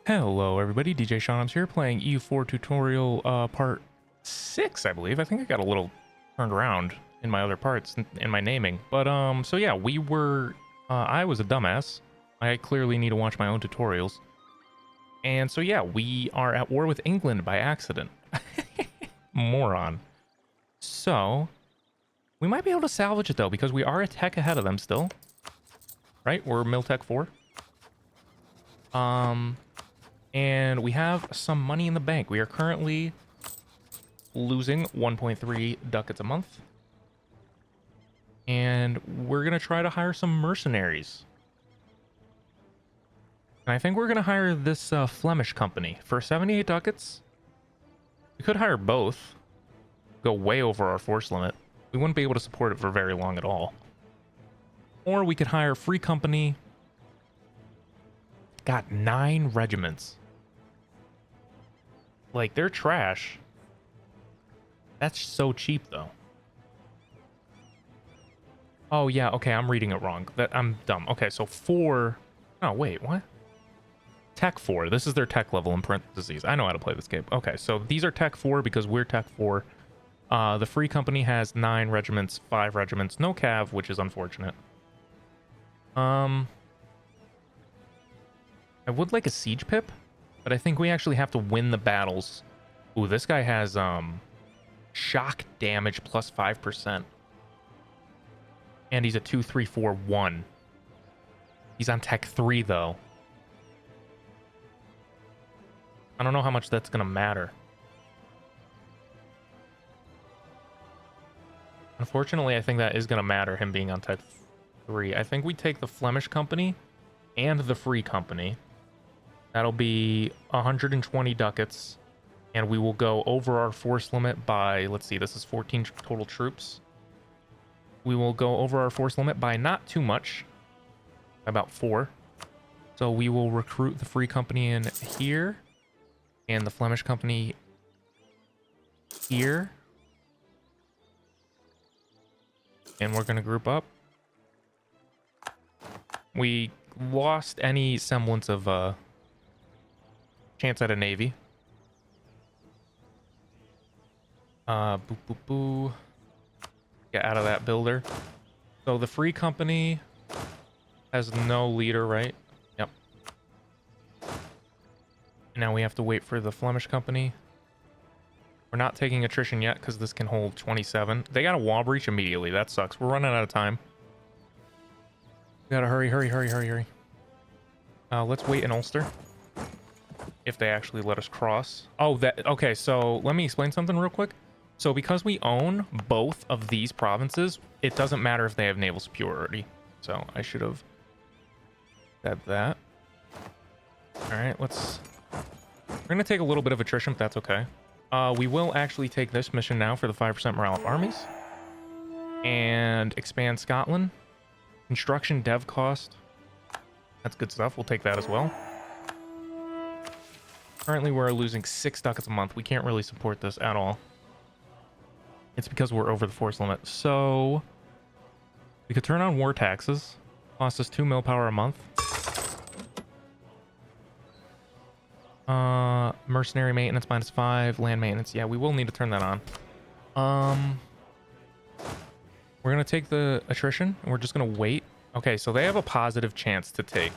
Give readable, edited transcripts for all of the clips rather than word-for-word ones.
Hello everybody, DJ Sean's here playing EU4 tutorial part 6, I believe. I think I got a little turned around in my other parts in my naming. But so yeah, I was a dumbass. I clearly need to watch my own tutorials. And so yeah, we are at war with England by accident. Moron. So we might be able to salvage it though, because we are a tech ahead of them still. Right? We're Miltech 4. And we have some money in the bank. We are currently losing 1.3 ducats a month. And we're going to try to hire some mercenaries. And I think we're going to hire this Flemish company for 78 ducats. We could hire both. Go way over our force limit. We wouldn't be able to support it for very long at all. Or we could hire free company. Got 9 regiments. Like, they're trash. That's so cheap, though. Oh, yeah, okay, I'm reading it wrong. I'm dumb. Okay, so 4... Oh, wait, what? Tech 4. This is their tech level in parentheses. I know how to play this game. Okay, so these are Tech 4 because we're Tech 4. The free company has 9 regiments, 5 regiments, no cav, which is unfortunate. I would like a siege pip, but I think we actually have to win the battles. Ooh, this guy has shock damage plus 5%. And he's a 2, 3, 4, 1. He's on Tech 3 though. I don't know how much that's gonna matter. Unfortunately, I think that is gonna matter, him being on Tech 3. I think we take the Flemish company and the free company. That'll be 120 ducats, and we will go over our force limit by, let's see, this is 14 total troops. We will go over our force limit by not too much, about 4. So we will recruit the free company in here, and the Flemish company here. And we're going to group up. We lost any semblance of chance at a navy. Boo boo boo. Get out of that builder. So the free company has no leader, right? Yep. Now we have to wait for the Flemish company. We're not taking attrition yet because this can hold 27. They got a wall breach immediately. That sucks. We're running out of time. We gotta hurry, hurry, hurry, hurry, hurry. Let's wait in Ulster. If they actually let us cross. Oh, okay, so let me explain something real quick. So because we own both of these provinces, it doesn't matter if they have naval superiority. So I should have said that. All right, we're gonna take a little bit of attrition, but that's okay. We will actually take this mission now for the 5% morale of armies. And expand Scotland. Construction dev cost. That's good stuff. We'll take that as well. Currently, we're losing 6 ducats a month. We can't really support this at all. It's because we're over the force limit. So we could turn on war taxes. Cost us 2 mil power a month. Mercenary maintenance minus 5. Land maintenance. Yeah, we will need to turn that on. We're going to take the attrition, and we're just going to wait. Okay, so they have a positive chance to take...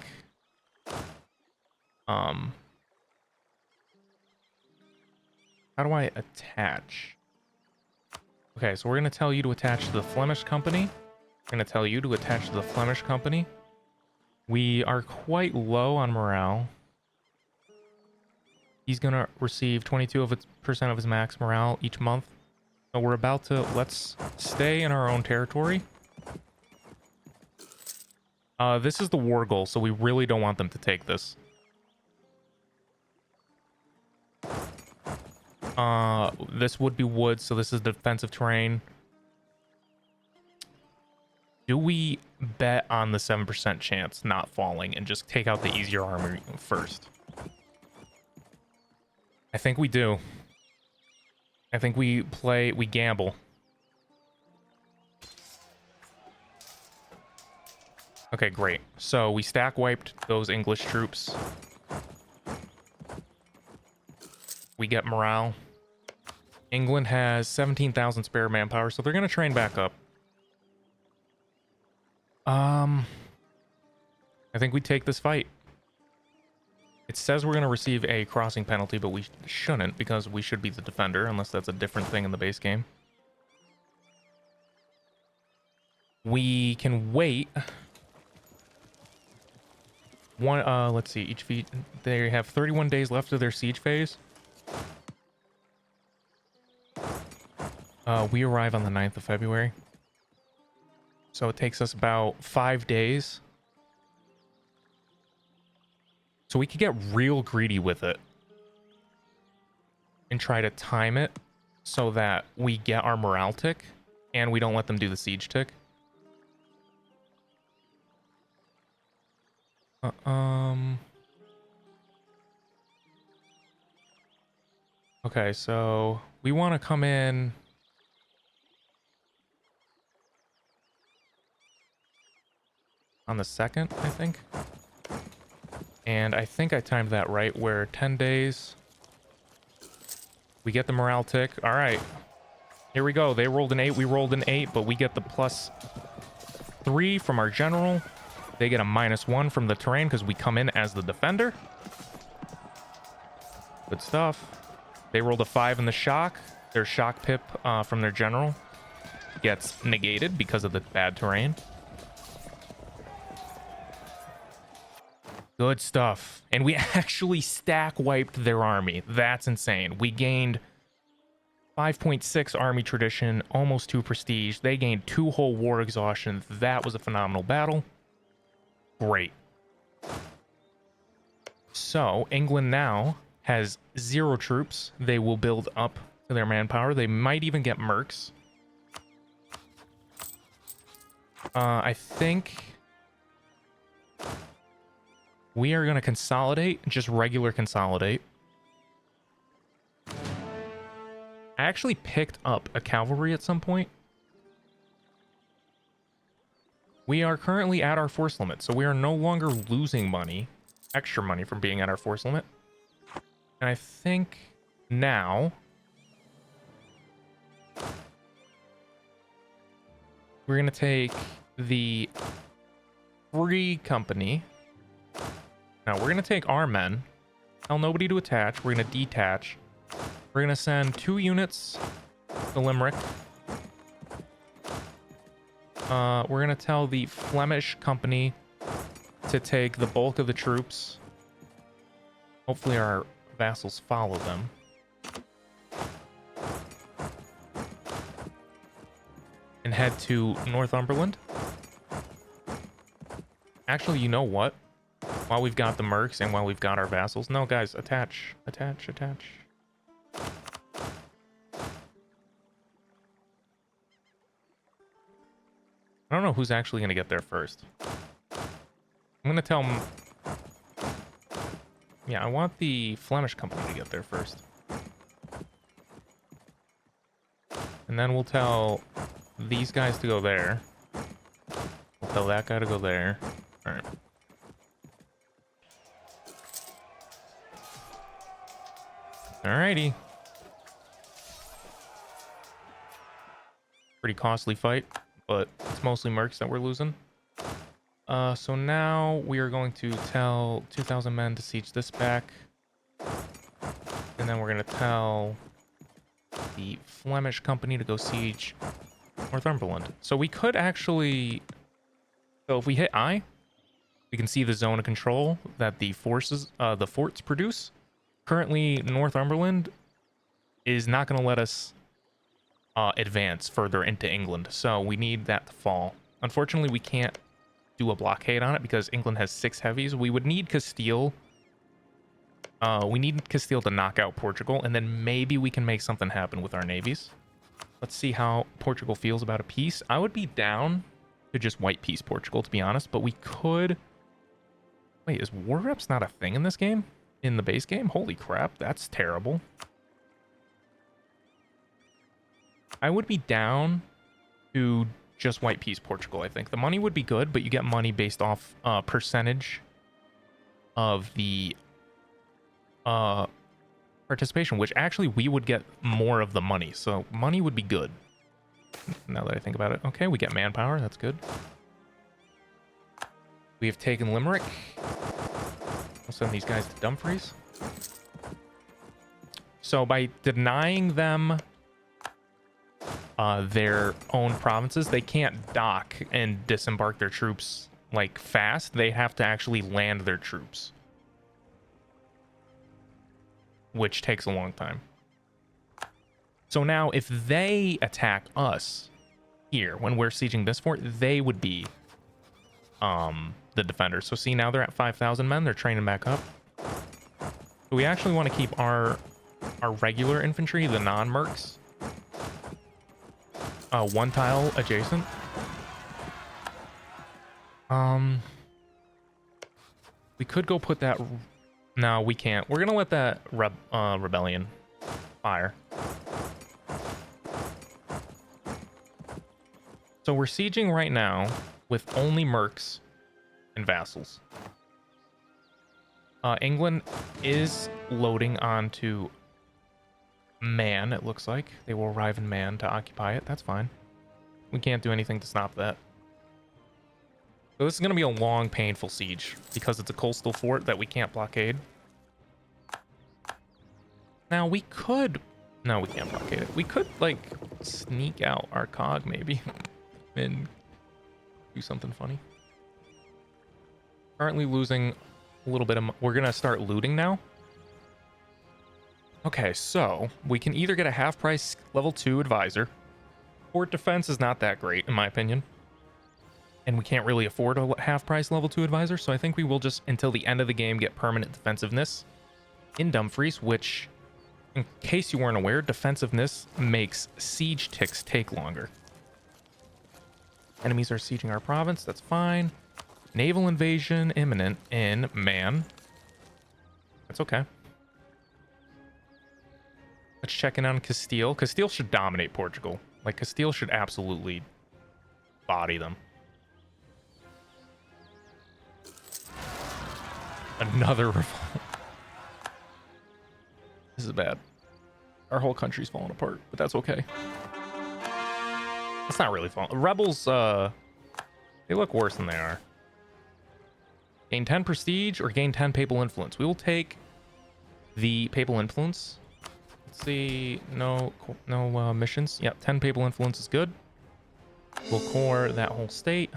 How do I attach? Okay, so we're going to tell you to attach to the Flemish company. We're going to tell you to attach to the Flemish company. We are quite low on morale. He's going to receive 22% of his max morale each month. So we're about to... Let's stay in our own territory. This is the war goal, so we really don't want them to take this. This would be wood, so this is defensive terrain. Do we bet on the 7% chance not falling and just take out the easier army first? I think we do. I think we gamble. Okay, great. So we stack wiped those English troops. We get morale. England has 17,000 spare manpower, so they're going to train back up. I think we take this fight. It says we're going to receive a crossing penalty, but we shouldn't because we should be the defender, unless that's a different thing in the base game. We can wait. Let's see, each feat, they have 31 days left of their siege phase. We arrive on the 9th of February. So it takes us about 5 days. So we could get real greedy with it and try to time it so that we get our morale tick and we don't let them do the siege tick. Okay, so we want to come in on the 2nd, I think. And I think I timed that right, where 10 days, we get the morale tick. All right, here we go. They rolled an 8, we rolled an 8, but we get the +3 from our general. They get a -1 from the terrain because we come in as the defender. Good stuff. They rolled a 5 in the shock. Their shock pip from their general gets negated because of the bad terrain. Good stuff. And we actually stack wiped their army. That's insane. We gained 5.6 army tradition, almost 2 prestige. They gained 2 whole war exhaustion. That was a phenomenal battle. Great. So England now has 0 troops. They will build up to their manpower. They might even get mercs. I think we are going to consolidate, just regular consolidate. I actually picked up a cavalry at some point. We are currently at our force limit, so we are no longer losing money, extra money from being at our force limit. And I think now we're going to take the free company. Now we're going to take our men, tell nobody to attach. We're going to detach. We're going to send 2 units to Limerick. We're going to tell the Flemish company to take the bulk of the troops. Hopefully our vassals follow them. And head to Northumberland. Actually, you know what? While we've got the mercs and while we've got our vassals. No, guys, attach. Attach, attach. I don't know who's actually going to get there first. I'm going to tell them... Yeah, I want the Flemish company to get there first. And then we'll tell these guys to go there. We'll tell that guy to go there. All right. Alrighty. Pretty costly fight, but it's mostly mercs that we're losing. So now we are going to tell 2,000 men to siege this back. And then we're going to tell the Flemish company to go siege Northumberland. So we could actually... So if we hit I, we can see the zone of control that the forces, the forts produce. Currently, Northumberland is not going to let us advance further into England, so we need that to fall. Unfortunately, we can't do a blockade on it because England has 6 heavies. We would need Castile. We need Castile to knock out Portugal, and then maybe we can make something happen with our navies. Let's see how Portugal feels about a peace. I would be down to just white peace Portugal, to be honest, but we could... Wait, is war reps not a thing in this game? In the base game? Holy crap, that's terrible. I would be down to just white peace Portugal, I think. The money would be good, but you get money based off percentage of the participation, which actually we would get more of the money. So money would be good. Now that I think about it. Okay, we get manpower. That's good. We have taken Limerick. We'll send these guys to Dumfries. So by denying them their own provinces, they can't dock and disembark their troops like fast. They have to actually land their troops, which takes a long time. So now if they attack us here when we're sieging this fort, they would be the defenders. So see, now they're at 5,000 men. They're training back up. So we actually want to keep our regular infantry, the non-mercs, one tile adjacent. We could go put that. No, we can't. We're gonna let that rebellion fire. So we're sieging right now with only mercs and vassals. England is loading onto Man, it looks like. They will arrive in Man to occupy it. That's fine. We can't do anything to stop that. So this is going to be a long, painful siege because it's a coastal fort that we can't blockade. Now we could... No, we can't blockade it. We could, like, sneak out our cog, maybe, and do something funny. Currently losing a little bit of... We're going to start looting now. Okay, so we can either get a half-price level 2 advisor. Fort defense is not that great, in my opinion. And we can't really afford a half-price level 2 advisor, so I think we will just, until the end of the game, get permanent defensiveness in Dumfries, which, in case you weren't aware, defensiveness makes siege ticks take longer. Enemies are sieging our province, that's fine. Naval invasion imminent in Man. That's okay. Let's check in on Castile. Castile should dominate Portugal. Like, Castile should absolutely body them. Another revolt. This is bad. Our whole country's falling apart, but that's okay. It's not really falling. Rebels, they look worse than they are. Gain 10 prestige or gain 10 papal influence. We will take the papal influence. Let's see. No missions. Yep, 10 papal influence is good. We'll core that whole state.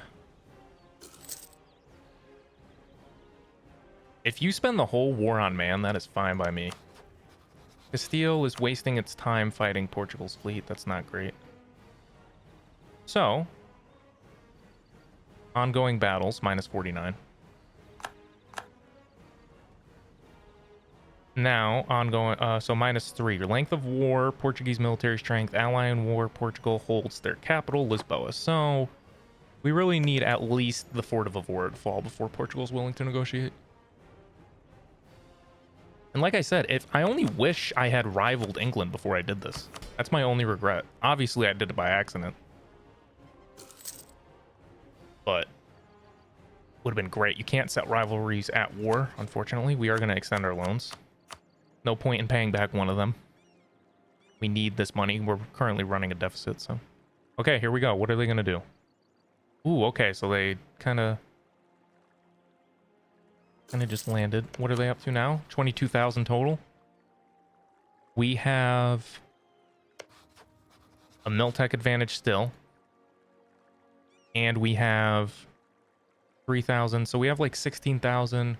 If you spend the whole war on Man, that is fine by me. Castile is wasting its time fighting Portugal's fleet. That's not great. So, ongoing battles, minus 49. Now, ongoing, so minus 3. Your length of war, Portuguese military strength, ally in war, Portugal holds their capital, Lisboa. So, we really need at least the Fort of Avor to fall before Portugal's willing to negotiate. And like I said, if I only wish I had rivaled England before I did this. That's my only regret. Obviously, I did it by accident. But would have been great. You can't set rivalries at war, unfortunately. We are going to extend our loans. No point in paying back one of them. We need this money. We're currently running a deficit, so. Okay, here we go. What are they going to do? Ooh, okay, so they kind of just landed. What are they up to now? 22,000 total. We have a Miltech advantage still. And we have 3,000. So we have like 16,000.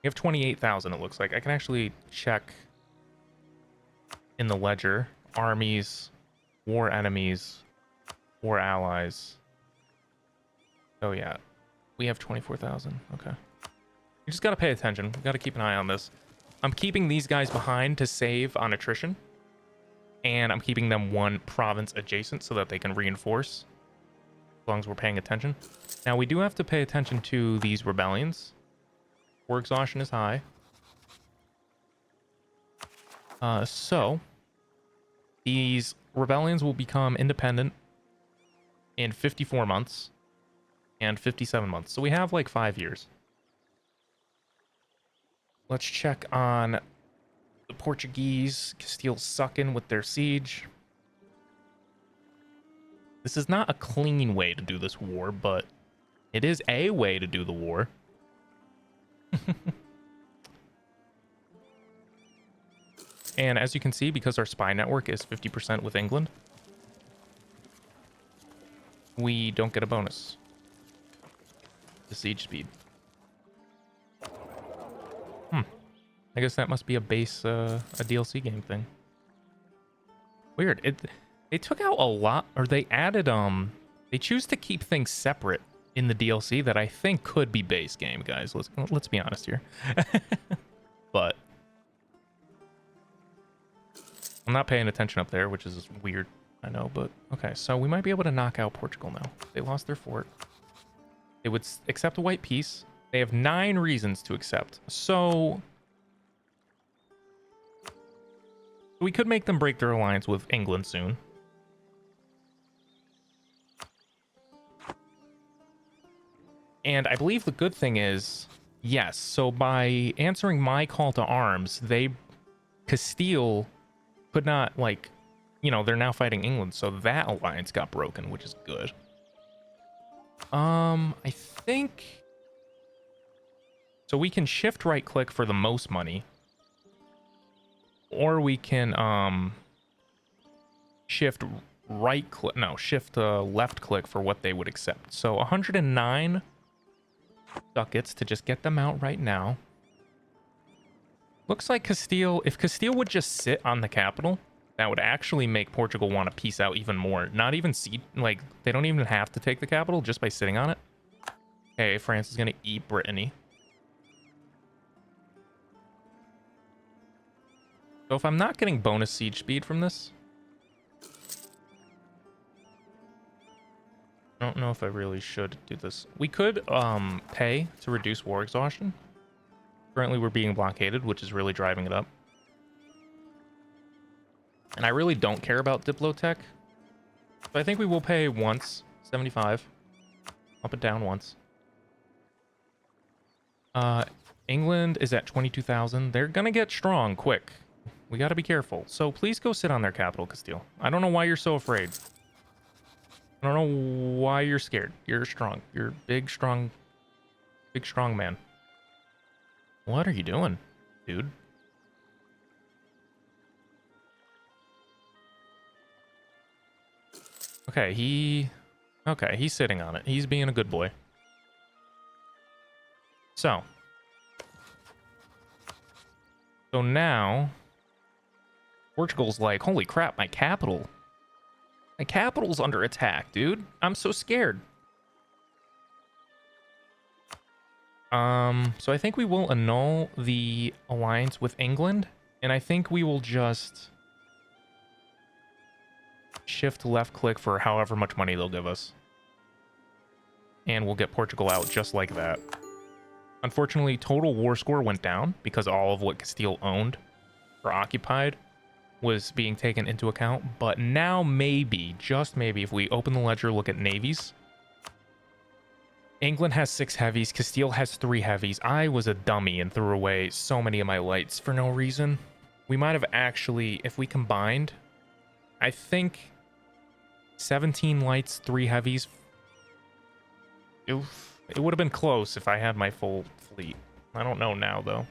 We have 28,000, it looks like. I can actually check in the ledger. Armies, war enemies, war allies. Oh, yeah. We have 24,000. Okay. You just got to pay attention. We got to keep an eye on this. I'm keeping these guys behind to save on attrition. And I'm keeping them one province adjacent so that they can reinforce. As long as we're paying attention. Now, we do have to pay attention to these rebellions. War exhaustion is high. So, these rebellions will become independent in 54 months and 57 months. So we have like 5 years. Let's check on the Portuguese. Castile's sucking with their siege. This is not a clean way to do this war, but it is a way to do the war. And as you can see, because our spy network is 50% with England, we don't get a bonus to siege speed. I guess that must be a base, a DLC game thing. Weird. They took out a lot, or they added, they choose to keep things separate in the DLC that I think could be base game, guys. Let's be honest here. But I'm not paying attention up there, which is weird. I know, but okay. So we might be able to knock out Portugal now. They lost their fort. They would accept a white peace. They have 9 reasons to accept. So we could make them break their alliance with England soon. And I believe the good thing is, yes, so by answering my call to arms, Castile could not, like, you know, they're now fighting England, so that alliance got broken, which is good. I think... So we can shift right click for the most money. Or we can, shift right click, no, shift left click for what they would accept. So 109 ducats to just get them out right now. Looks like Castile, if Castile would just sit on the capital, that would actually make Portugal want to peace out even more. Not even like, they don't even have to take the capital just by sitting on it. Okay, France is going to eat Brittany. So if I'm not getting bonus siege speed from this, I don't know if I really should do this. We could pay to reduce war exhaustion. Currently we're being blockaded, which is really driving it up. And I really don't care about Diplotech. So I think we will pay once, 75. Up and down once. England is at 22,000. They're gonna get strong quick. We gotta be careful. So please go sit on their capital, Castile. I don't know why you're so afraid. I don't know why you're scared. You're strong. You're big, strong man. What are you doing, dude? Okay, he's sitting on it. He's being a good boy. So now Portugal's like, holy crap, my capital's under attack, dude. I'm so scared. So I think we will annul the alliance with England, and I think we will just shift left click for however much money they'll give us. And we'll get Portugal out just like that. Unfortunately, total war score went down because all of what Castile owned or occupied was being taken into account. But now maybe, just maybe, if we open the ledger, look at navies. England has 6 heavies. Castile has 3 heavies. I was a dummy and threw away so many of my lights for no reason. We might have actually, if we combined, I think 17 lights, 3 heavies. Oof. It would have been close if I had my full fleet. I don't know now, though.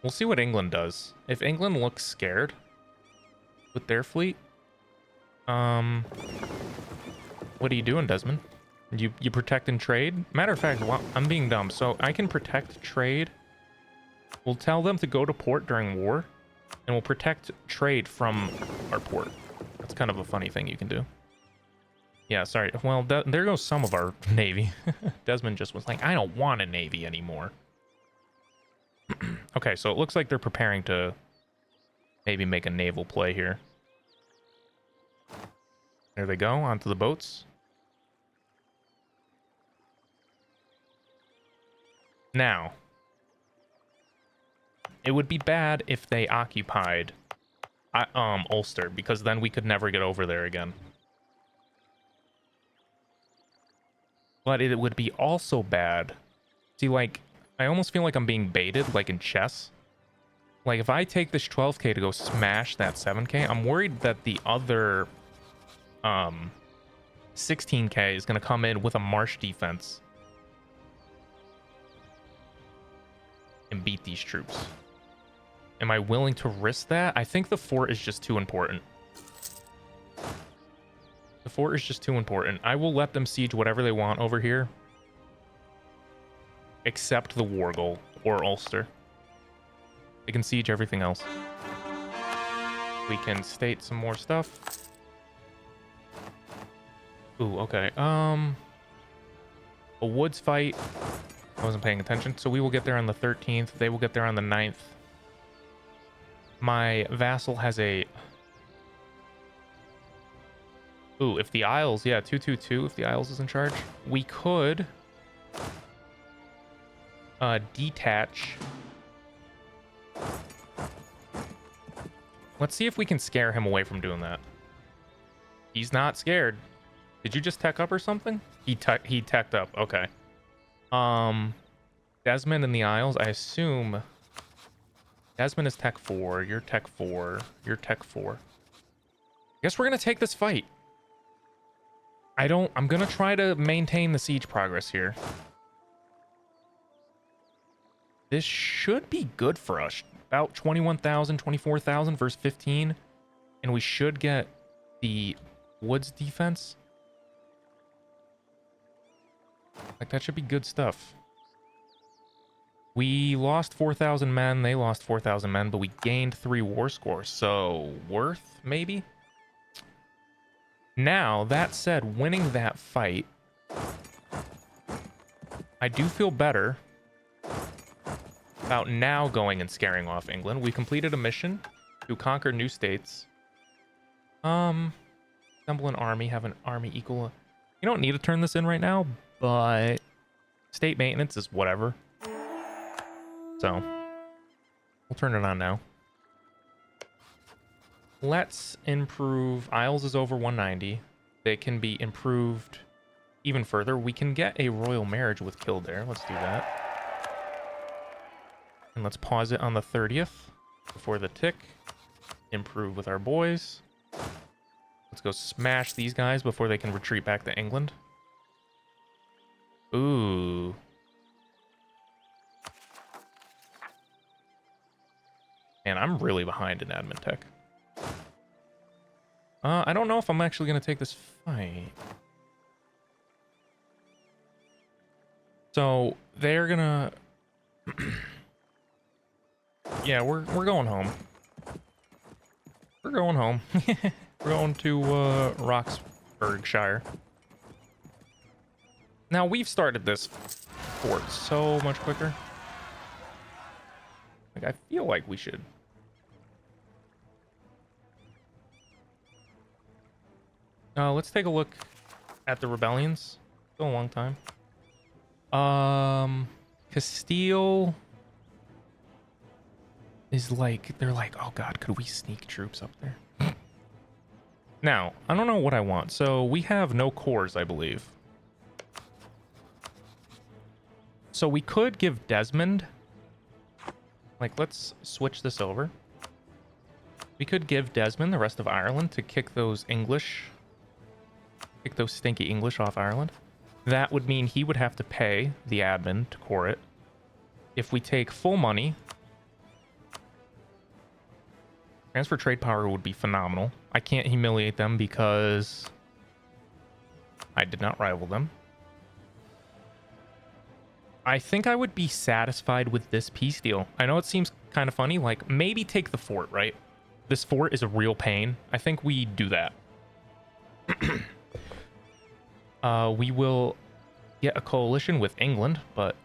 We'll see what England does. If England looks scared with their fleet, what are you doing, Desmond? You protect and trade? Matter of fact, well, I'm being dumb. So I can protect trade. We'll tell them to go to port during war, and we'll protect trade from our port. That's kind of a funny thing you can do. Yeah, sorry. Well, there goes some of our navy. Desmond just was like, I don't want a navy anymore. Okay, so it looks like they're preparing to maybe make a naval play here. There they go, onto the boats. Now, it would be bad if they occupied Ulster, because then we could never get over there again. But it would be also bad. See, like, I almost feel like I'm being baited, like in chess. Like, if I take this 12k to go smash that 7k, I'm worried that the other 16k is going to come in with a marsh defense and beat these troops. Am I willing to risk that? I think the fort is just too important. The fort is just too important. I will let them siege whatever they want over here, except the war goal or Ulster. They can siege everything else. We can state some more stuff. Ooh, okay. A woods fight. I wasn't paying attention. So we will get there on the 13th. They will get there on the 9th. My vassal has a... Ooh, if the Isles... Yeah, 222 if the Isles is in charge. We could... detach... Let's see if we can scare him away from doing that. He's not scared. Did you just tech up or something? He teched up. Okay. Desmond and the Isles, I assume... Desmond is tech 4. You're tech 4. You're tech 4. Guess we're going to take this fight. I'm going to try to maintain the siege progress here. This should be good for us. About 21,000, 24,000 versus 15. And we should get the woods defense. Like, that should be good stuff. We lost 4,000 men. They lost 4,000 men, but we gained 3 war scores. So, worth, maybe? Now, that said, winning that fight, I do feel better about now going and scaring off England. We completed a mission to conquer new states. Assemble an army, have an army equal... You don't need to turn this in right now, but state maintenance is whatever. So, we'll turn it on now. Let's improve... Isles is over 190. They can be improved even further. We can get a royal marriage with Kildare. Let's do that. And let's pause it on the 30th before the tick. Improve with our boys. Let's go smash these guys before they can retreat back to England. Ooh. Man, I'm really behind in admin tech. I don't know if I'm actually going to take this fight. So, they're going to... Yeah, we're going home. We're going home. We're going to Roxburghshire. Now, we've started this fort so much quicker. Like, I feel like we should. Let's take a look at the rebellions. Still a long time. Castile is like, they're like, oh god, could we sneak troops up there? Now, I don't know what I want. So we have no cores, I believe. So we could give Desmond, like, let's switch this over. We could give Desmond the rest of Ireland to kick those stinky English off Ireland. That would mean he would have to pay the admin to core it. If we take full money, transfer trade power would be phenomenal. I can't humiliate them because I did not rival them. I think I would be satisfied with this peace deal. I know it seems kind of funny, like maybe take the fort, right? This fort is a real pain. I think we do that. We will get a coalition with England, but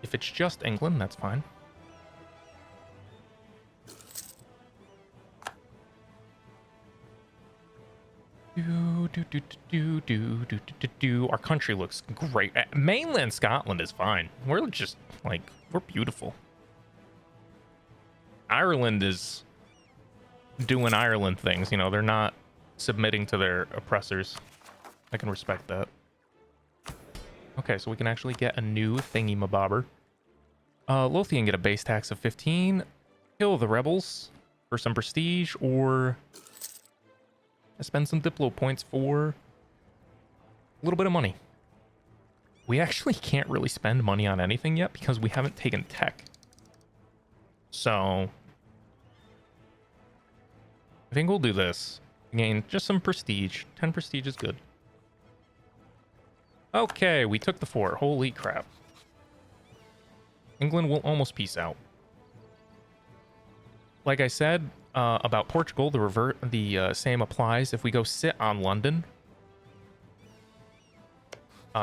if it's just England, that's fine. Our country looks great. Mainland Scotland is fine. We're just like, we're beautiful. Ireland is doing Ireland things, you know, they're not submitting to their oppressors. I can respect that. Okay, so we can actually get a new thingy-mabobber. Lothian get a base tax of 15. kill the rebels for some prestige, or spend some Diplo points for a little bit of money. We actually can't really spend money on anything yet because we haven't taken tech. So I think we'll do this. Gain just some prestige. 10 prestige is good. Okay, we took the fort. Holy crap. England will almost peace out. Like I said about Portugal, the same applies. If we go sit on London,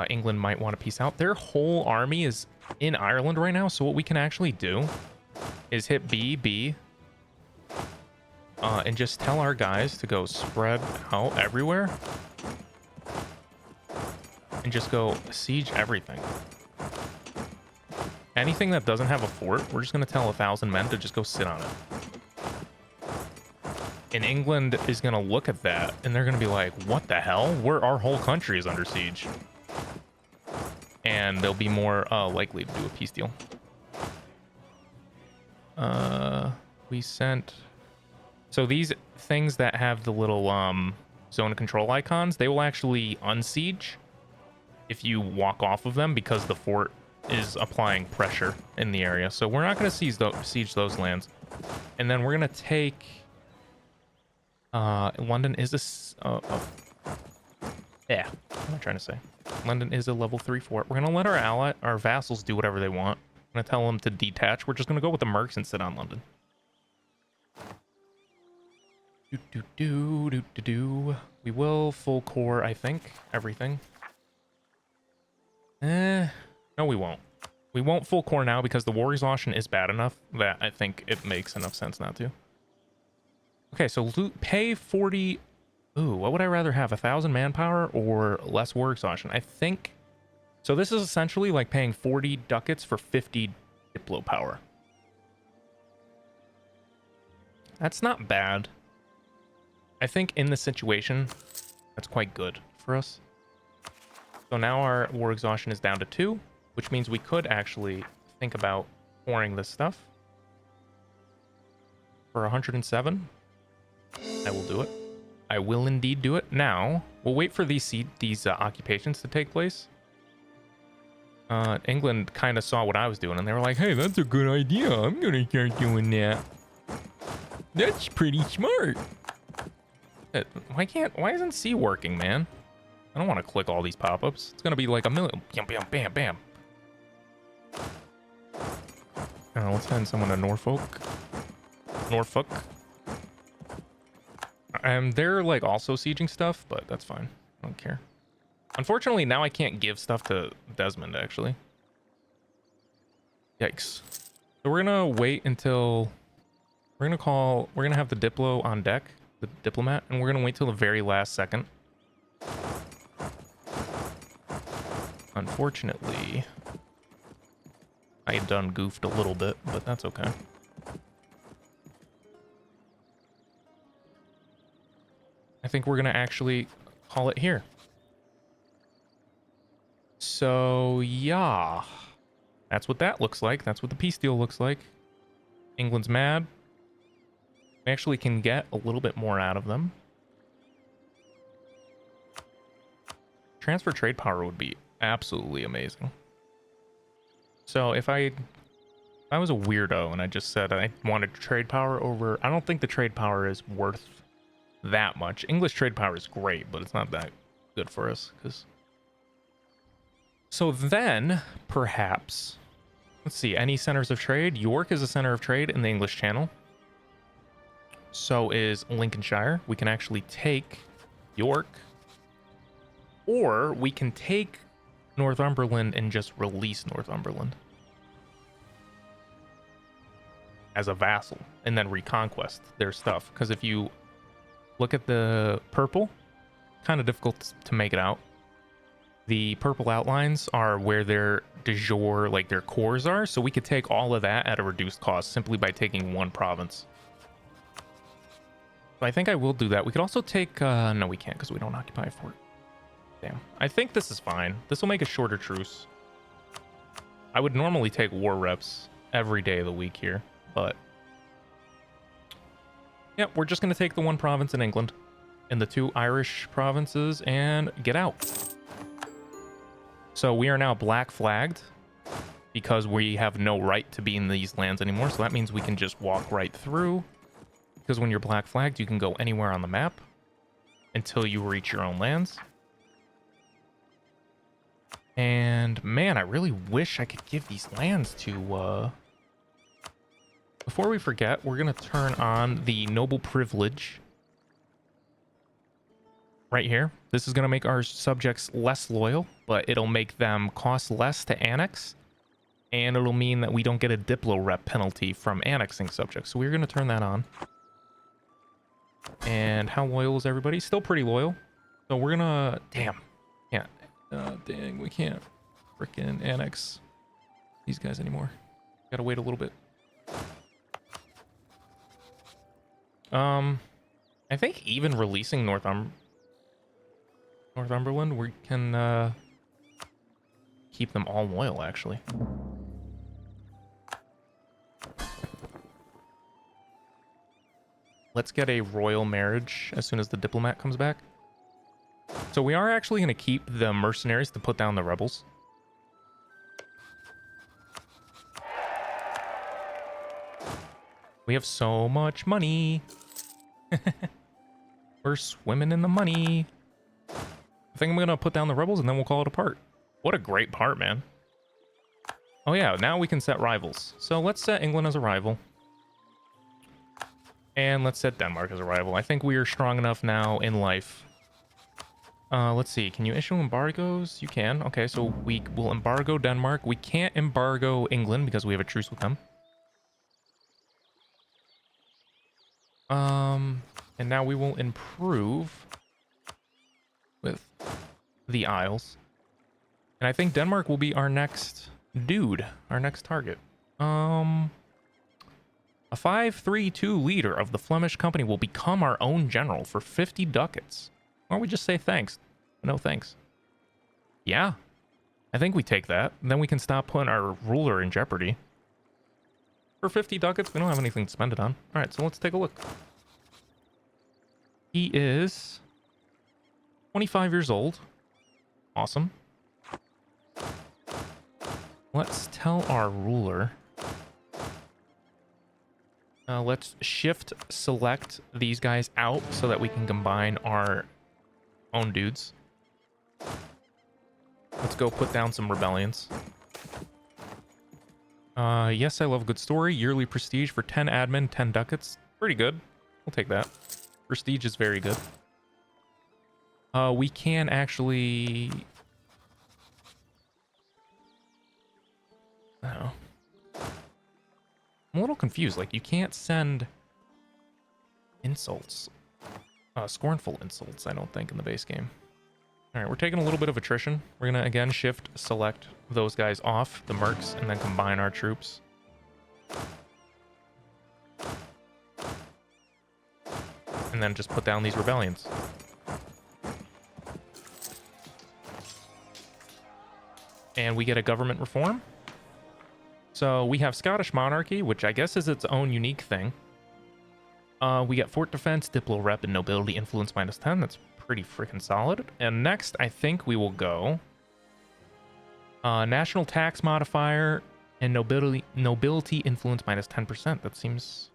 England might want to peace out. Their whole army is in Ireland right now, so what we can actually do is hit B, and just tell our guys to go spread out everywhere and just go siege everything. Anything that doesn't have a fort, we're just going to tell 1,000 men to just go sit on it. And England is going to look at that and they're going to be like, what the hell? Our whole country is under siege. And they'll be more likely to do a peace deal. We sent... So these things that have the little zone of control icons, they will actually unsiege if you walk off of them because the fort is applying pressure in the area. So we're not going to siege those lands. And then we're going to take... London is yeah, what am I trying to say? London is a level 3 fort. We're going to let our vassals do whatever they want. I'm going to tell them to detach. We're just going to go with the mercs and sit on London. We will full core, I think, everything. No, we won't. We won't full core now because the war exhaustion is bad enough that I think it makes enough sense not to. Okay, so pay 40... Ooh, what would I rather have? 1,000 manpower or less war exhaustion? I think... So this is essentially like paying 40 ducats for 50 Diplo power. That's not bad. I think in this situation, that's quite good for us. So now our war exhaustion is down to 2, which means we could actually think about pouring this stuff. For 107, I will do it. I will indeed do it. Now, we'll wait for these occupations to take place. England kind of saw what I was doing, and they were like, hey, that's a good idea. I'm going to start doing that. That's pretty smart. Why isn't C working, man? I don't want to click all these pop-ups. It's going to be like a million. Bam, bam, bam, bam. Let's send someone to Norfolk. They're like also sieging stuff, but that's fine. I don't care. Unfortunately, now I can't give stuff to Desmond, actually. Yikes. So we're gonna wait until... We're gonna have the Diplo on deck, the diplomat, and we're gonna wait till the very last second. Unfortunately, I done goofed a little bit, but that's okay. I think we're gonna actually call it here. So yeah, that's what that looks like. That's what the peace deal looks like. England's mad. We actually can get a little bit more out of them. Transfer trade power would be absolutely amazing. So if I was a weirdo and I just said I wanted trade power over... I don't think the trade power is worth that much. English trade power is great, but it's not that good for us. So then, perhaps... Let's see, any centers of trade? York is a center of trade in the English Channel. So is Lincolnshire. We can actually take York. Or we can take Northumberland and just release Northumberland as a vassal and then reconquest their stuff. Because if you look at the purple, kind of difficult to make it out. The purple outlines are where their de jure, like their cores are. So we could take all of that at a reduced cost simply by taking one province. So I think I will do that. We could also take... no, we can't because we don't occupy a fort. Damn. I think this is fine. This will make a shorter truce. I would normally take war reps every day of the week here, but Yep, we're just going to take the one province in England and the two Irish provinces and get out. So we are now black flagged because we have no right to be in these lands anymore. So that means we can just walk right through, because when you're black flagged, you can go anywhere on the map until you reach your own lands. And man, I really wish I could give these lands to... Before we forget, we're going to turn on the noble privilege right here. This is going to make our subjects less loyal, but it'll make them cost less to annex. And it'll mean that we don't get a diplo rep penalty from annexing subjects. So we're going to turn that on. And how loyal is everybody? Still pretty loyal. So we're going to... Damn. Yeah. Dang, we can't frickin' annex these guys anymore. Gotta wait a little bit. I think even releasing Northumberland, we can keep them all loyal, actually. Let's get a royal marriage as soon as the diplomat comes back. So we are actually going to keep the mercenaries to put down the rebels. We have so much money. We're swimming in the money. I think I'm going to put down the rebels and then we'll call it a part. What a great part, man. Oh yeah, now we can set rivals. So let's set England as a rival. And let's set Denmark as a rival. I think we are strong enough now in life. Let's see. Can you issue embargoes? You can. Okay, so we will embargo Denmark. We can't embargo England because we have a truce with them. And now we will improve with the Isles. And I think Denmark will be our next dude, our next target. A 5-3-2 leader of the Flemish company will become our own general for 50 ducats. Why don't we just say thanks? No thanks. Yeah, I think we take that. Then we can stop putting our ruler in jeopardy. For 50 ducats, we don't have anything to spend it on. All right, so let's take a look. He is 25 years old. Awesome. Let's tell our ruler. Let's shift select these guys out so that we can combine our own dudes. Let's go put down some rebellions. Yes, I love a good story. Yearly prestige for 10 admin, 10 ducats. Pretty good. We'll take that. Prestige is very good. We can actually... Oh. I'm a little confused. Like, you can't send insults. Scornful insults, I don't think, in the base game. All right, we're taking a little bit of attrition. We're going to, again, shift select those guys off, the mercs, and then combine our troops. And then just put down these rebellions. And we get a government reform. So we have Scottish monarchy, which I guess is its own unique thing. We get fort defense, diplo rep, and nobility influence -10. That's pretty freaking solid. And next, I think we will go national tax modifier and nobility influence -10%. That seems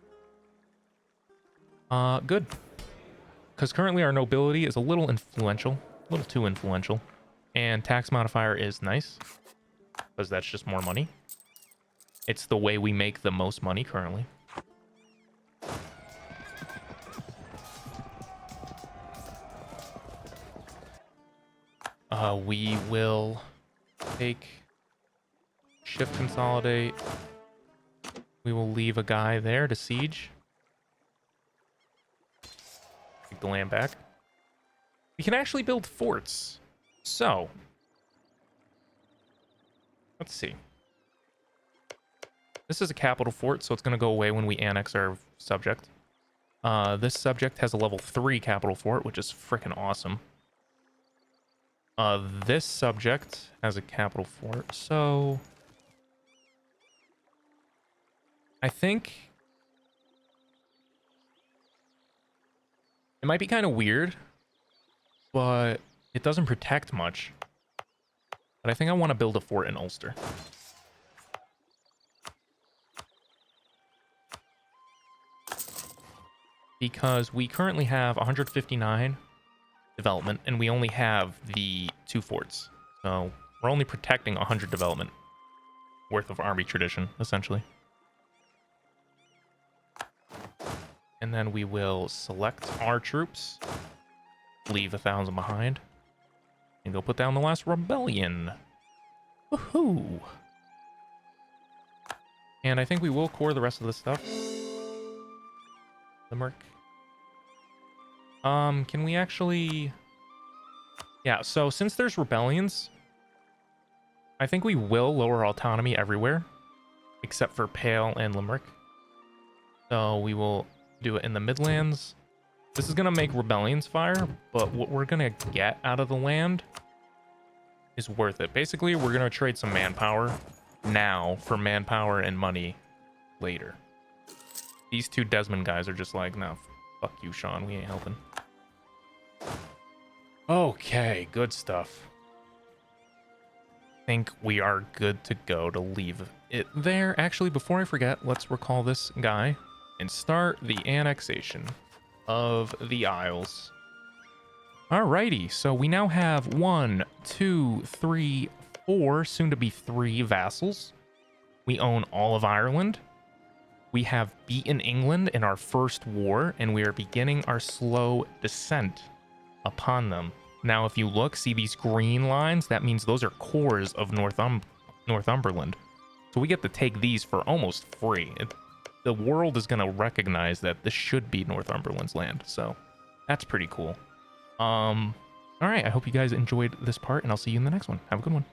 good. Because currently our nobility is a little influential, a little too influential. And tax modifier is nice, because that's just more money. It's the way we make the most money currently. We will take shift consolidate. We will leave a guy there to siege. Take the land back. We can actually build forts. So, let's see. This is a capital fort, so it's going to go away when we annex our subject. This subject has a level 3 capital fort, which is freaking awesome. This subject has a capital fort, so I think might be kind of weird, but it doesn't protect much. But I think I want to build a fort in Ulster. Because we currently have 159 development, and we only have the 2 forts. So we're only protecting 100 development worth of army tradition, essentially. And then we will select our troops, leave 1,000 behind, and go put down the last rebellion. Woohoo! And I think we will core the rest of this stuff. Limerick. Can we actually... Yeah, so since there's rebellions, I think we will lower autonomy everywhere, except for Pale and Limerick. So we will do it in the Midlands. This is going to make rebellions fire, but what we're going to get out of the land is worth it. Basically, we're going to trade some manpower now for manpower and money later. These 2 Desmond guys are just like, no, fuck you, Sean. We ain't helping. Okay, good stuff. I think we are good to go to leave it there. Actually, before I forget, let's recall this guy and start the annexation of the Isles. Alrighty, so we now have 1, 2, 3, 4, soon to be 3 vassals. We own all of Ireland. We have beaten England in our first war, and we are beginning our slow descent upon them. Now, if you look, see these green lines? That means those are cores of Northumberland. So we get to take these for almost free. The world is going to recognize that this should be Northumberland's land. So that's pretty cool. All right, I hope you guys enjoyed this part, and I'll see you in the next one. Have a good one.